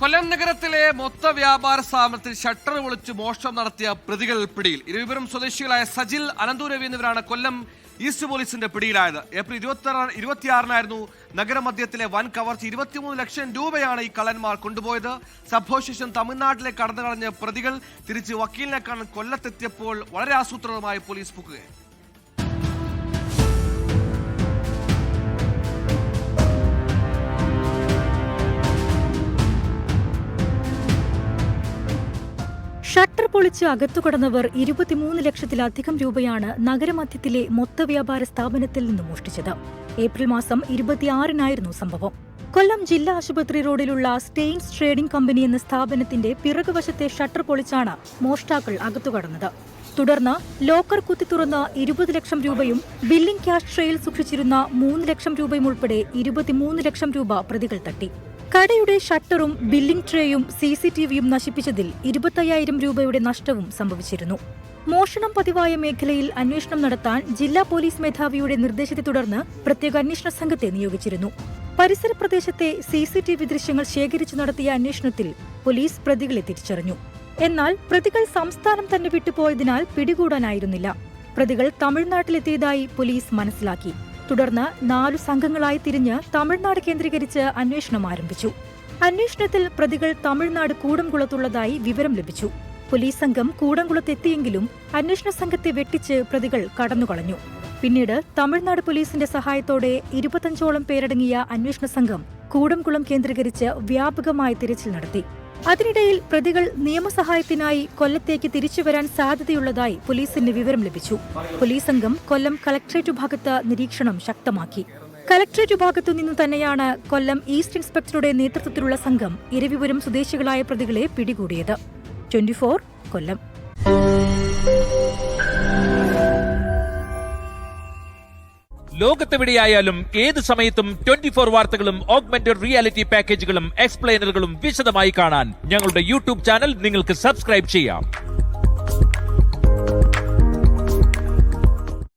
കൊല്ലം നഗരത്തിലെ മൊത്ത വ്യാപാര സ്ഥാപനത്തിൽ ഷട്ടർ പൊളിച്ച് മോഷണം നടത്തിയ പ്രതികൾ പിടിയിൽ. ഇരുവിപുരം സ്വദേശികളായ സജിൽ, അനന്തു രവി എന്നിവരാണ് കൊല്ലം ഈസ്റ്റ് പോലീസിന്റെ പിടിയിലായത്. ഏപ്രിൽ 26-നായിരുന്നു നഗരമധ്യത്തിലെ വൻ കവർച്ച. 23 ലക്ഷം രൂപയാണ് ഈ കള്ളന്മാർ കൊണ്ടുപോയത്. സംഭവശേഷം തമിഴ്നാട്ടിലേക്ക് കടന്നു കളഞ്ഞ പ്രതികൾ തിരിച്ച് വക്കീലിനെ കാണാൻ കൊല്ലത്തെത്തിയപ്പോൾ വളരെ ആസൂത്രിതമായി പോലീസ് പൊക്കുകയായി. ഷട്ടർ പൊളിച്ച് അകത്തു കടന്നവർ 23 ലക്ഷത്തിലധികം രൂപയാണ് നഗരമധ്യത്തിലെ മൊത്ത വ്യാപാര സ്ഥാപനത്തിൽ നിന്ന് മോഷ്ടിച്ചത്. ഏപ്രിൽ മാസം 26-നായിരുന്നു സംഭവം. കൊല്ലം ജില്ലാ ആശുപത്രി റോഡിലുള്ള സ്റ്റെയിൻസ് ട്രേഡിംഗ് കമ്പനി എന്ന സ്ഥാപനത്തിന്റെ പിറകുവശത്തെ ഷട്ടർ പൊളിച്ചാണ് മോഷ്ടാക്കൾ അകത്തു കടന്നത്. തുടർന്ന് ലോക്കർ കുത്തി തുറന്ന് 20 ലക്ഷം രൂപയും ബില്ലിംഗ് ക്യാഷ് ട്രേയിൽ സൂക്ഷിച്ചിരുന്ന 3 ലക്ഷം രൂപയും ഉൾപ്പെടെ 23 ലക്ഷം രൂപ പ്രതികൾ തട്ടി. കടയുടെ ഷട്ടറും ബില്ലിംഗ് ട്രേയും CCTVയും നശിപ്പിച്ചതിൽ 25,000 രൂപയുടെ നഷ്ടവും സംഭവിച്ചിരുന്നു. മോഷണം പതിവായ മേഖലയിൽ അന്വേഷണം നടത്താൻ ജില്ലാ പോലീസ് മേധാവിയുടെ നിർദ്ദേശത്തെ തുടർന്ന് പ്രത്യേക അന്വേഷണ സംഘത്തെ നിയോഗിച്ചിരുന്നു. പരിസര പ്രദേശത്തെ CCTV ദൃശ്യങ്ങൾ ശേഖരിച്ചു നടത്തിയ അന്വേഷണത്തിൽ പോലീസ് പ്രതികളെ തിരിച്ചറിഞ്ഞു. എന്നാൽ പ്രതികൾ സംസ്ഥാനം തന്നെ വിട്ടുപോയതിനാൽ പിടികൂടാനായിരുന്നില്ല. പ്രതികൾ തമിഴ്നാട്ടിലെത്തിയതായി പോലീസ് മനസ്സിലാക്കി. തുടർന്ന് 4 സംഘങ്ങളായി തിരിഞ്ഞ് തമിഴ്നാട് കേന്ദ്രീകരിച്ച് അന്വേഷണം ആരംഭിച്ചു. അന്വേഷണത്തിൽ പ്രതികൾ തമിഴ്നാട് കൂടംകുളത്തുള്ളതായി വിവരം ലഭിച്ചു. പോലീസ് സംഘം കൂടംകുളത്തെത്തിയെങ്കിലും അന്വേഷണ സംഘത്തെ വെട്ടിച്ച് പ്രതികൾ കടന്നുകളഞ്ഞു. പിന്നീട് തമിഴ്നാട് പോലീസിന്റെ സഹായത്തോടെ 25ഓളം പേരടങ്ങിയ അന്വേഷണ സംഘം കൂടംകുളം കേന്ദ്രീകരിച്ച് വ്യാപകമായ തിരച്ചിൽ നടത്തി. അതിനിടയിൽ പ്രതികൾ നിയമസഹായത്തിനായി കൊല്ലത്തേക്ക് തിരിച്ചുവരാൻ സാധ്യതയുള്ളതായി പോലീസിന് വിവരം ലഭിച്ചു. പോലീസ് സംഘം കൊല്ലം കളക്ടറേറ്റ് ഭാഗത്ത് നിരീക്ഷണം ശക്തമാക്കി. കളക്ടറേറ്റ് ഭാഗത്തു നിന്നു തന്നെയാണ് കൊല്ലം ഈസ്റ്റ് ഇൻസ്പെക്ടറുടെ നേതൃത്വത്തിലുള്ള സംഘം ഇരവിപുരം സ്വദേശികളായ പ്രതികളെ പിടികൂടിയത്. 24 കൊല്ലം. ലോകത്തെവിടെയായാലും ഏത് സമയത്തും 24 വാർത്തകളും ഓഗ്മെന്റഡ് റിയാലിറ്റി പാക്കേജുകളും എക്സ്പ്ലെയിനറുകളും വിശദമായി കാണാൻ ഞങ്ങളുടെ യൂട്യൂബ് ചാനൽ നിങ്ങൾക്ക് സബ്സ്ക്രൈബ് ചെയ്യാം.